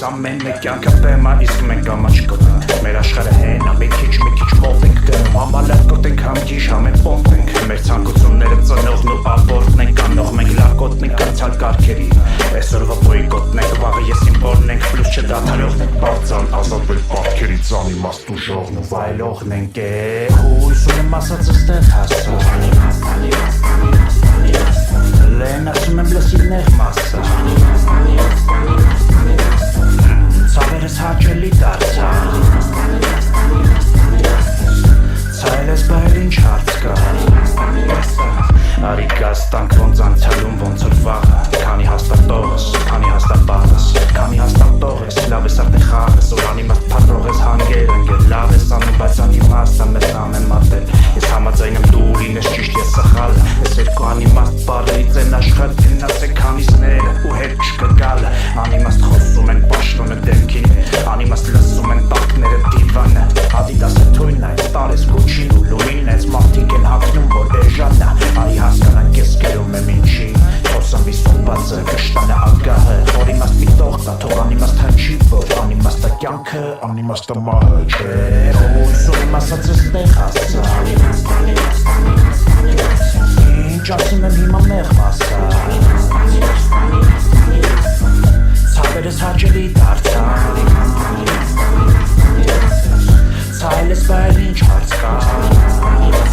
Այս ամենը կյանքը բեմա, իսկ մենք ամաչկոտ ենք Մեր աշխարհը հենա, մի քիչ մոտ ենք դնում Համալարկոտ ենք, համգիշ, համեն պոնտ ենք Մեր ցանկությունները ծնողն ու աբորտն ենք Անող մենք լակոտն ենք անցյալ կարգերի Այսօրվա բոյկոտն ենք, վաղը ես իմպորն ենք Պլուս չդադարողն ենք բարձան, ազատվել պատքերից անիմաստ ու ժողն ու վայլողն ենք Հույս ունեմ ասած ստեղ հասա Լեն ասում եմ լսիլ նեղ մասա Ցավերս հաճելի դարձա Ցայլ ես բայր ինչ հարց կա Արի գաստանք ոնց անցյալում ոնց որ վաղը Քանի հաստատող ես, քանի հաստապահ ես Քանի հաստատող ես, լավ ես արդեն խաղ ես Որ անիմաստ փառող ես հանգեր ընգեր Լավ ես անում, բայց անիմաստ ամեն ամեն մատել Ես համաձայն եմ դու լինես ճիշտ ես սխալ Ես երկու անիմաստ բարերից են աշխատ Գնաց է քանիսները ու հետ չկգալը Անիմաստ խոսում են պաշտոնը դեմքին Անիմաստ լսում են տակները դիվանը Ադիդասը թույնն այդ տարես գուչին ու լումին Այս մարդիկ են հակնում որ էժանա Արի հասկանանք ես կերում եմ ինչի Խոսամ վիսում բացը կշտանը ագահը Որ իմաստ մի տողտա թող անիմաստ հնչի որ Անիմաստը կյանքը, անիմաստը մահը չէ Հույսում եմ ասած ես տեղ հասա Ինչ ասում եմ հիմա մեղ մասա Ցավերս հաճելի դարձա Ցայլ ես բայր ինչ հարց կա